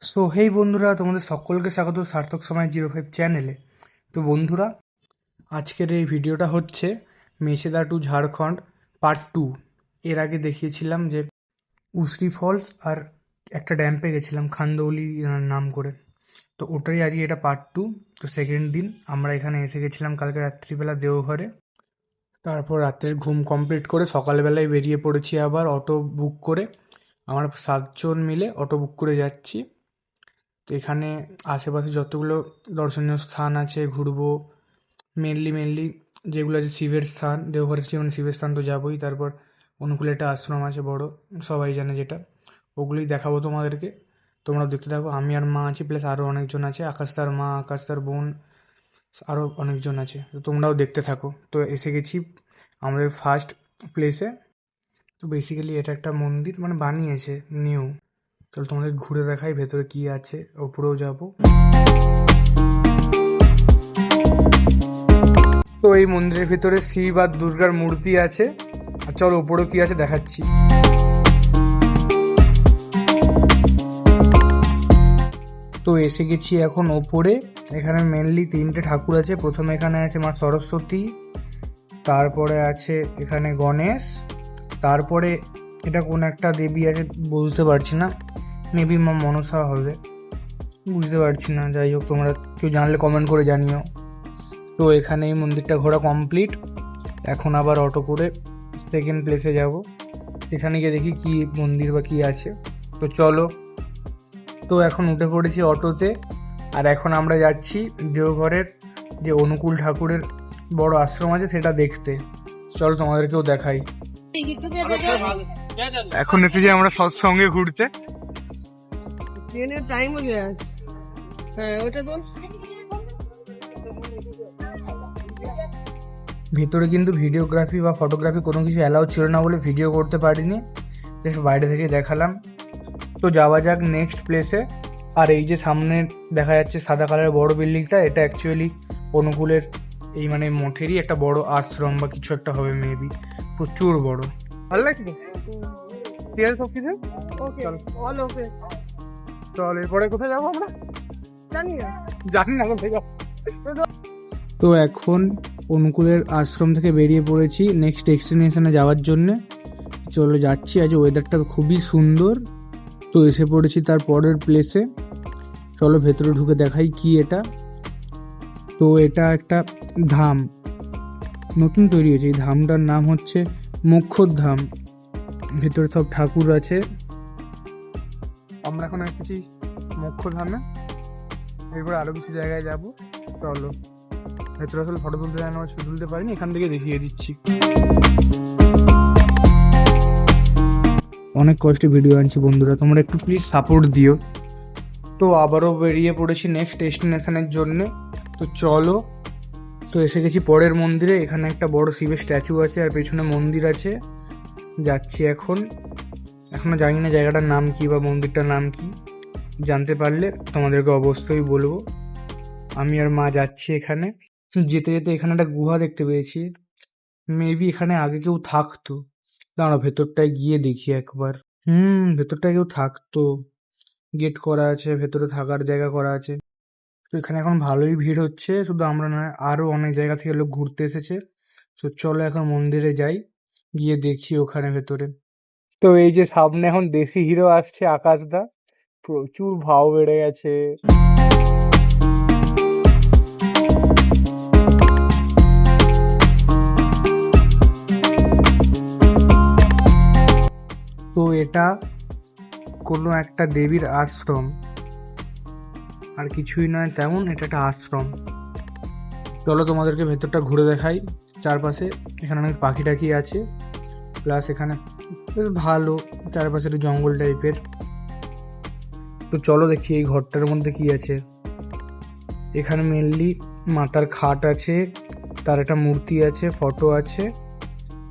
So hey বন্ধুরা, তোমাদের সকলকে স্বাগত সার্থক সময় 05 চ্যানেলে। তো বন্ধুরা, আজকের এই ভিডিওটা হচ্ছে মেচেদা টু ঝাড়খণ্ড পার্ট 2। এর আগে দেখিয়েছিলাম যে উসরি ফলস আর একটা ড্যাম্পে গেছিলাম খান্দৌলি নাম করে। তো ওটারই আজকে এটা পার্ট 2। তো সেকেন্ড দিন আমরা এখানে এসে গেছিলাম কালকে রাত্রিবেলা দেওঘরে। তারপর রাত্রের ঘুম কমপ্লিট করে সকালবেলায় বেরিয়ে পড়েছি আবার অটো বুক করে। আমরা 7 জন মিলে অটো বুক করে যাচ্ছি। তো এখানে আশেপাশে যতগুলো দর্শনীয় স্থান আছে ঘুরবো। মেনলি যেগুলো আছে শিবের স্থান, দেওঘরের মানে শিবের স্থান তো যাবোই। তারপর অনুকূলে একটা আশ্রম আছে বড়, সবাই জানে যেটা, ওগুলোই দেখাবো তোমাদেরকে। তোমরা দেখতে থাকো। আমি আর মা আছি, প্লাস আরও অনেকজন আছে, আকাশ তার মা, আকাশ তার বোন, আরও অনেকজন আছে। তো তোমরাও দেখতে থাকো। তো এসে গেছি আমাদের ফার্স্ট প্লেসে। তো বেসিক্যালি এটা একটা মন্দির, মানে বানিয়েছে নিউ। চলো তোমাদের ঘুরে দেখাই ভেতরে কি আছে, ওপরেও যাব। তো এই মন্দিরের ভিতরে শিব আর দুর্গার মূর্তি আছে। আর চলো ওপরেও কি আছে দেখাচ্ছি। তো এসে গেছি এখন ওপরে। এখানে মেনলি 3টে ঠাকুর আছে। প্রথমে এখানে আছে মা সরস্বতী, তারপরে আছে এখানে গণেশ, তারপরে এটা কোন একটা দেবী আছে বুঝতে পারছি না, মেবি মা মনসা হবে, বুঝতে পারছি না। যাই হোক, তোমরা কেউ জানলে কমেন্ট করে জানিও। তো এখানে এই মন্দিরটা ঘোরা কমপ্লিট। এখন আবার অটো করে সেকেন্ড প্লেসে যাব, সেখানে গিয়ে দেখি কি মন্দির বা কি আছে। তো চলো। তো এখন উঠে পড়েছি অটোতে, আর এখন আমরা যাচ্ছি দেওঘরের যে অনুকূল ঠাকুরের বড় আশ্রম আছে সেটা দেখতে। চলো তোমাদেরকেও দেখাই। এখন এসেছি আমরা সৎসঙ্গে ঘুরতে। ট্রেনের টাইম হয়ে গেছে। হ্যাঁ, ওটা বল। ভিতরে কিন্তু ভিডিওগ্রাফি বা ফটোগ্রাফি কোনো কিছু অ্যালাউ ছিল না বলে ভিডিও করতে পারিনি, জাস্ট বাইরে থেকে দেখালাম। তো যাওয়া যাক নেক্সট প্লেসে। আর এই যে সামনে দেখা যাচ্ছে সাদা কালারের বড় বিল্ডিংটা, এটা অ্যাকচুয়ালি অনুকূলের এই মানে মঠেরই একটা বড় আশ্রম বা কিছু একটা হবে মেবি, প্রচুর বড়। ভালো লাগছে সব কিছু। ওকে, অল ওকে। চল এরপরে কোথায় যাবো আমরা জানি না। কোথায় যাবো। তো এখন অনুকূলের আশ্রম থেকে বেরিয়ে পড়েছি নেক্সট ডেস্টিনেশনে যাওয়ার জন্যে। চলো যাচ্ছি। আজ ওয়েদারটা খুবই সুন্দর। তো এসে পড়েছি তার পরের প্লেসে। চলো ভেতরে ঢুকে দেখাই কি এটা। তো এটা একটা ধাম, নতুন তৈরি হয়েছে। এই ধামটার নাম হচ্ছে মোক্ষধাম। ভেতরে সব ঠাকুর আছে। আমরা এখন এসেছি মোক্ষধামে, এরপর আরও কিছু জায়গায় যাব। চলো ভেতরে আসলে ফটো তুলতে যায় না, তুলতে পারিনি, এখান থেকে দেখিয়ে দিচ্ছি। অনেক কষ্টে ভিডিও আনছি বন্ধুরা, তোমরা একটু প্লিজ সাপোর্ট দিও। তো আবারও বেরিয়ে পড়েছি নেক্সট ডেস্টিনেশনের জন্যে। তো চলো। তো এসে গেছি পরের মন্দিরে। এখানে একটা বড় শিবের স্ট্যাচু আছে আর পেছনে মন্দির আছে। যাচ্ছি এখন। এখনও জানি না জায়গাটার নাম কি বা মন্দিরটার নাম কি, জানতে পারলে তোমাদেরকে অবশ্যই বলবো। আমি আর মা যাচ্ছি এখানে। যেতে যেতে এখানে একটা গুহা দেখতে পেয়েছি, মেবি এখানে আগে কেউ থাকতো। দাঁড়া ভেতরটায় গিয়ে দেখি একবার। ভেতরটায় কেউ থাকতো, গেট করা আছে, ভেতরে থাকার জায়গা করা আছে। তো এখানে এখন ভালোই ভিড় হচ্ছে, শুধু আমরা নয় আরো অনেক জায়গা থেকে লোক ঘুরতে এসেছে। তো চলো এখন মন্দিরে যাই, গিয়ে দেখি ওখানে ভেতরে। তো এই যে সামনে এখন দেশি হিরো আসছে আকাশদা, প্রচুর ভাও বেড়ে গেছে। তো এটা কোনো একটা দেবীর আশ্রম, আর কিছুই নয় তেমন, এটা একটা আশ্রম। চলো তোমাদেরকে ভেতরটা ঘুরে দেখাই। চারপাশে এখানে অনেক পাখি টাখি আছে, প্লাস এখানে বেশ ভালো চারপাশে একটু জঙ্গল টাইপের। তো চলো দেখি এই ঘরটার মধ্যে কি আছে। এখানে মেনলি মাতার খাট আছে, তার একটা মূর্তি আছে, ফটো আছে,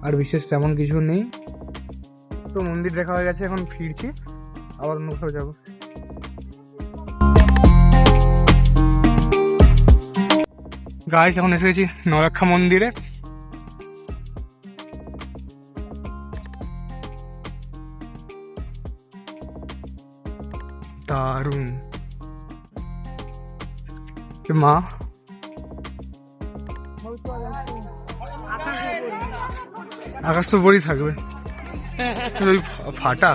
আর বিশেষ তেমন কিছু নেই। তো মন্দির দেখা হয়ে গেছে, এখন ফিরছি, আবার অন্য কোথাও যাবো। গাইস এখন এসে গেছি নরক্ষা মন্দিরে। তা দারুণ। মা আকাশ তো বড়ই থাকবে, ওই ফাটা।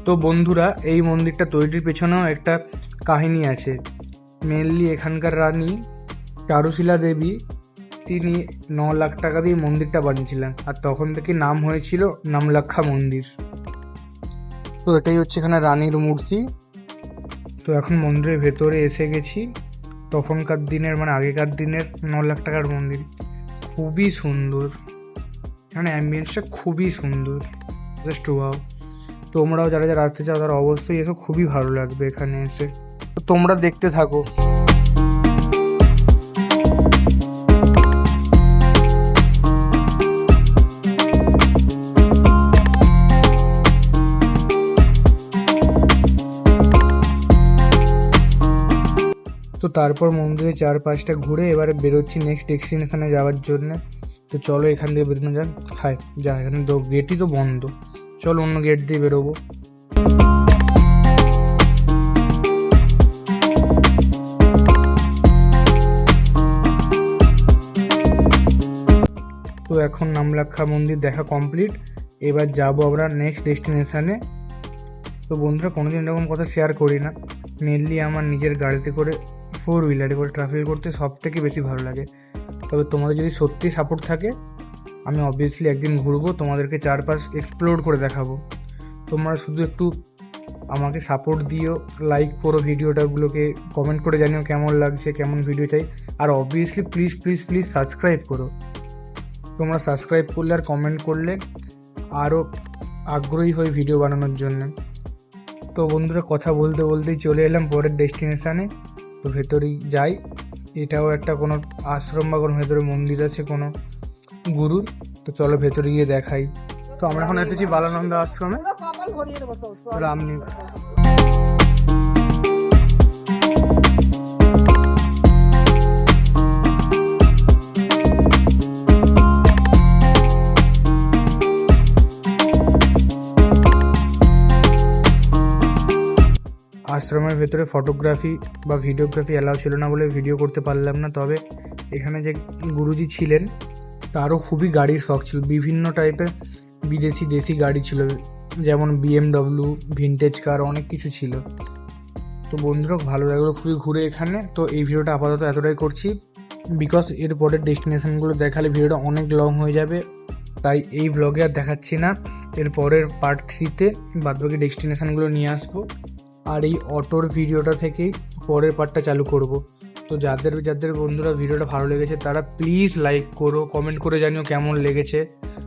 তো বন্ধুরা, এই মন্দিরটা তৈরির পেছনেও একটা কাহিনী আছে। মেনলি এখানকার রানী চারুশীলা দেবী, তিনি 9 লাখ টাকা দিয়ে মন্দিরটা বানিয়েছিলেন, আর তখন থেকে নাম হয়েছিল নামলাক্ষা মন্দির। তো এটাই হচ্ছে এখানে রানীর মূর্তি। তো এখন মন্দিরের ভেতরে এসে গেছি। তখনকার দিনের মানে আগেকার দিনের 9 লাখ টাকার মন্দির, খুবই সুন্দর। এখানে অ্যাম্বিয়েন্সটা খুবই সুন্দর, জাস্ট ওয়াও। তোমরাও যারা যারা আসতে চাও তারা অবশ্যই এসো, খুবই ভালো লাগবে এখানে এসে। তো তোমরা দেখতে থাকো। তো তারপর মন্দিরের চারপাশটা ঘুরে এবারে বেরোচ্ছি নেক্সট ডেস্টিনেশনে যাওয়ার জন্য। তো চলো এখান দিয়ে বেরোনো যাক। হাই যা, এখানে তো গেটই তো বন্ধ, চলো অন্য গেট দিয়ে বেরোবো। তো এখন নামলাক্ষা মন্দির দেখা কমপ্লিট, এবার যাবো আমরা নেক্সট ডেস্টিনেশনে। তো বন্ধুরা, কোনোদিন এরকম কথা শেয়ার করি না। মেনলি আমার নিজের গাড়িতে করে 4 হুইলারে করে ট্রাভেল করতে সব থেকে বেশি ভালো লাগে। তবে তোমাদের যদি সত্যি সাপোর্ট থাকে, আমি অবভিয়াসলি একদিন ঘুরবো, তোমাদেরকে চারপাশ এক্সপ্লোর করে দেখাবো। তোমরা শুধু একটু আমাকে সাপোর্ট দিও, লাইক করো ভিডিওটাগুলোকে, কমেন্ট করে জানিও কেমন লাগছে, কেমন ভিডিও চাই। আর obviously please please please subscribe করো। তোমরা সাবস্ক্রাইব করলে আর কমেন্ট করলে আরও আগ্রহী হই ভিডিও বানানোর জন্য। তো বন্ধুরা, কথা বলতে বলতেই চলে এলাম পরের ডেস্টিনেশানে। তো ভেতরেই যাই। এটাও একটা কোনো আশ্রম বা কোনো ভেতরে মন্দির আছে কোনো গুরুর। তো চলো ভেতরে গিয়ে দেখাই। তো আমরা এখন এসেছি বালানন্দ আশ্রমে, রামনি। আশ্রমের ভেতরে ফটোগ্রাফি বা ভিডিওগ্রাফি অ্যালাউ ছিল না বলে ভিডিও করতে পারলাম না। তবে এখানে যে গুরুজি ছিলেন তারও খুবই গাড়ির শখ ছিল, বিভিন্ন টাইপের বিদেশি দেশি গাড়ি ছিল, যেমন BMW, ভিনটেজ কার, অনেক কিছু ছিল। তো বন্ধুরা, ভালো লাগলো খুবই ঘুরে এখানে। তো এই ভিডিওটা আপাতত এতটাই করছি, বিকজ এর পরের ডেস্টিনেশনগুলো দেখালে ভিডিওটা অনেক লং হয়ে যাবে, তাই এই ব্লগে আর দেখাচ্ছি না। এর পরের পার্ট 3তে বাদবাকি ডেস্টিনেশনগুলো নিয়ে আসবো, আর এই অটোর ভিডিওটা থেকেই পরের পার্টটা চালু করব। তো যাদের যাদের বন্ধুরা ভিডিওটা ভালো লেগেছে তারা প্লিজ লাইক করো, কমেন্ট করে জানিও কেমন লেগেছে,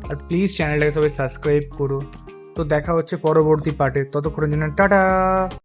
আর প্লিজ চ্যানেলটাকে সবাই সাবস্ক্রাইব করো। তো দেখা হচ্ছে পরবর্তী পার্টে, ততক্ষণের জন্য টাটা।